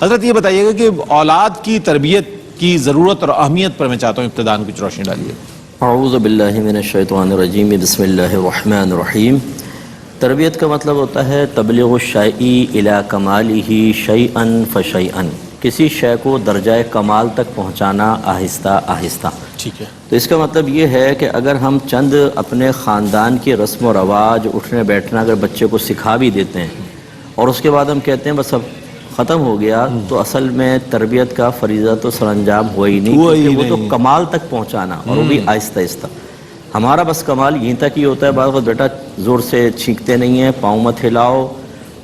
حضرت یہ بتائیے گا کہ اولاد کی تربیت کی ضرورت اور اہمیت پر میں چاہتا ہوں ابتداءً کچھ روشنی ڈالیے۔ اعوذ باللہ من الشیطان الرجیم، بسم اللہ الرحمن الرحیم۔ تربیت کا مطلب ہوتا ہے تبلیغ الشیء الی کمالہ شیئا فشیئا، کسی شے کو درجہ کمال تک پہنچانا آہستہ آہستہ۔ ٹھیک ہے، تو اس کا مطلب یہ ہے کہ اگر ہم چند اپنے خاندان کے رسم و رواج، اٹھنے بیٹھنا اگر بچے کو سکھا بھی دیتے ہیں اور اس کے بعد ہم کہتے ہیں بس اب ختم ہو گیا، تو اصل میں تربیت کا فریضہ تو سر انجام ہوا ہی نہیں، کیونکہ وہ تو کمال تک پہنچانا، اور وہ بھی آہستہ آہستہ۔ ہمارا بس کمال یہیں تک ہی ہوتا ہے، بعض وقت بیٹا زور سے چھینکتے نہیں ہیں، پاؤں مت ہلاؤ،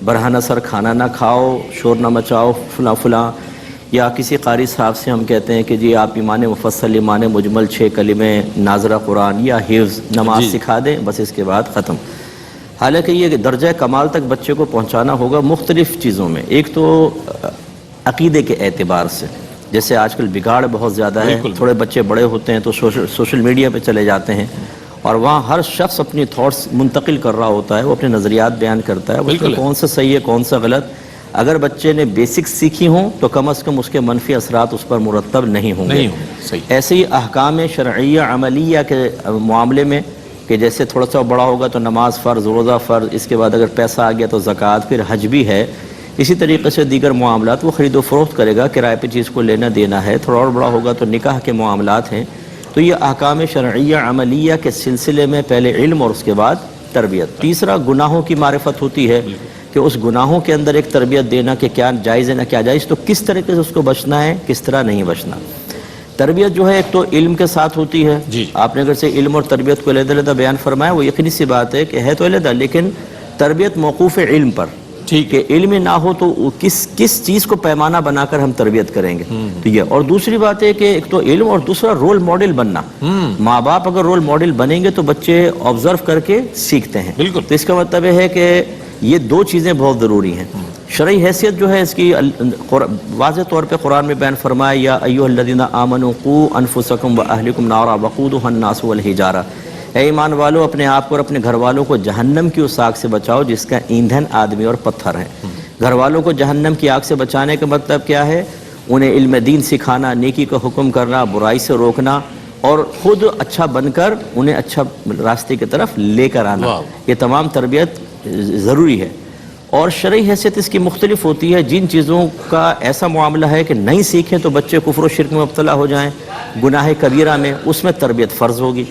برہنہ سر کھانا نہ کھاؤ، شور نہ مچاؤ، فلاں فلاں۔ یا کسی قاری صاحب سے ہم کہتے ہیں کہ جی آپ ایمان مفصل، ایمان مجمل، 6 کلمے، ناظرہ قرآن یا حفظ نماز سکھا دیں، بس اس کے بعد ختم۔ حالانکہ یہ درجہ کمال تک بچے کو پہنچانا ہوگا مختلف چیزوں میں۔ ایک تو عقیدے کے اعتبار سے، جیسے آج کل بگاڑ بہت زیادہ ہے، تھوڑے بچے بڑے ہوتے ہیں تو سوشل میڈیا پہ چلے جاتے ہیں، اور وہاں ہر شخص اپنی تھاٹس منتقل کر رہا ہوتا ہے، وہ اپنے نظریات بیان کرتا ہے، اس میں کون سا صحیح ہے کون سا غلط۔ اگر بچے نے بیسکس سیکھی ہوں تو کم از کم اس کے منفی اثرات اس پر مرتب نہیں ہوں گے۔ ایسے ہی احکام شرعیہ عملیہ کے معاملے میں، کہ جیسے تھوڑا سا بڑا ہوگا تو نماز فرض، روزہ فرض، اس کے بعد اگر پیسہ آ گیا تو زکوٰۃ، پھر حج بھی ہے۔ اسی طریقے سے دیگر معاملات وہ خرید و فروخت کرے گا، کرائے پہ چیز کو لینا دینا ہے۔ تھوڑا اور بڑا ہوگا تو نکاح کے معاملات ہیں۔ تو یہ احکام شرعیہ عملیہ کے سلسلے میں پہلے علم اور اس کے بعد تربیت۔ تیسرا گناہوں کی معرفت ہوتی ہے، کہ اس گناہوں کے اندر ایک تربیت دینا کہ کیا جائز ہے نہ کیا جائز، تو کس طریقے سے اس کو بچنا ہے، کس طرح نہیں بچنا۔ تربیت جو ہے ایک تو علم کے ساتھ ہوتی ہے، آپ نے اگر سے علم اور تربیت کو علیحدہ بیان فرمایا، وہ یقینی سی بات ہے کہ ہے تو علیحدہ، لیکن تربیت موقوف علم پر، کہ علم نہ ہو تو کس چیز کو پیمانہ بنا کر ہم تربیت کریں گے۔ تو یہ، اور دوسری بات ہے کہ ایک تو علم اور دوسرا رول ماڈل بننا۔ ماں باپ اگر رول ماڈل بنیں گے تو بچے آبزرو کر کے سیکھتے ہیں۔ تو اس کا مطلب ہے کہ یہ دو چیزیں بہت ضروری ہیں۔ شرعی حیثیت جو ہے اس کی واضح طور پہ قرآن میں بیان فرمایا، یا ایھا الذین آمنوا قوا انفسکم واہلکم نارا وقودھا الناس والحجارہ، اے ایمان والو اپنے آپ کو اور اپنے گھر والوں کو جہنم کی اس آگ سے بچاؤ جس کا ایندھن آدمی اور پتھر ہے۔ گھر والوں کو جہنم کی آگ سے بچانے کا مطلب کیا ہے؟ انہیں علم دین سکھانا، نیکی کا حکم کرنا، برائی سے روکنا، اور خود اچھا بن کر انہیں اچھا راستے کی طرف لے کر آنا۔ یہ تمام تربیت ضروری ہے۔ اور شرعی حیثیت اس کی مختلف ہوتی ہے۔ جن چیزوں کا ایسا معاملہ ہے کہ نہیں سیکھیں تو بچے کفر و شرک میں مبتلا ہو جائیں، گناہ کبیرہ میں، اس میں تربیت فرض ہوگی۔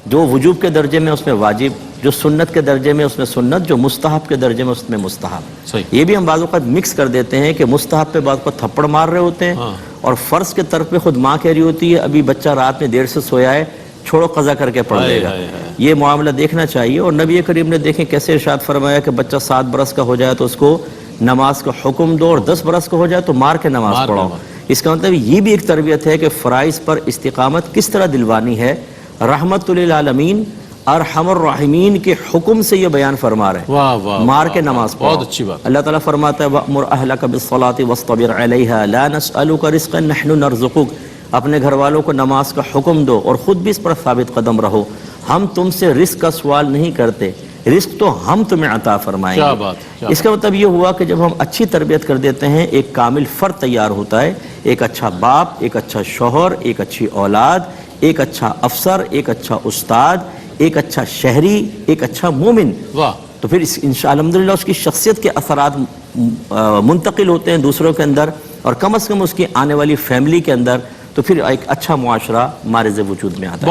جو وجوب کے درجے میں اس میں واجب، جو سنت کے درجے میں اس میں سنت، جو مستحب کے درجے میں اس میں مستحب۔ یہ بھی ہم بعض اوقات مکس کر دیتے ہیں کہ مستحب پہ بعض کو تھپڑ مار رہے ہوتے ہیں، اور فرض کے طرف پہ خود ماں کہہ رہی ہوتی ہے ابھی بچہ رات میں دیر سے سویا ہے، چھوڑو قضا کر کے پڑھ لے گا۔ یہ معاملہ دیکھنا چاہیے۔ اور نبی کریم نے دیکھیں کیسے ارشاد فرمایا کہ بچہ 7 برس کا ہو جائے تو اس کو نماز کا حکم دو، اور 10 برس کا ہو جائے تو مار کے نماز پڑھاؤ۔ اس کا مطلب یہ بھی ایک تربیت ہے کہ فرائض پر استقامت کس طرح دلوانی ہے۔ رحمت للعالمین ارحم الراحمین کے حکم سے یہ بیان فرما رہے ہیں، مار کے نماز پڑھو۔ بہت اچھی بات۔ اللہ تعالیٰ فرماتا ہے وَأْمُرْ أَهْلَكَ بِالصَّلَاةِ وَاصْطَبِرْ عَلَيْهَا لَا نَسْأَلُكَ رِزْقًا نَحْنُ نَرْزُقُكَ، اپنے گھر والوں کو نماز کا حکم دو اور خود بھی اس پر ثابت قدم رہو۔ ہم تم سے رزق کا سوال نہیں کرتے، رزق تو ہم تمہیں عطا فرمائیں گے۔ اس کا مطلب یہ ہوا کہ جب ہم اچھی تربیت کر دیتے ہیں، ایک کامل فرد تیار ہوتا ہے، ایک اچھا باپ، ایک اچھا شوہر، ایک اچھی اولاد، ایک اچھا افسر، ایک اچھا استاد، ایک اچھا شہری، ایک اچھا مومن۔ تو پھر الحمدللہ اس کی شخصیت کے اثرات منتقل ہوتے ہیں دوسروں کے اندر، اور کم از کم اس کی آنے والی فیملی کے اندر، تو پھر ایک اچھا معاشرہ مارز وجود میں آتا ہے۔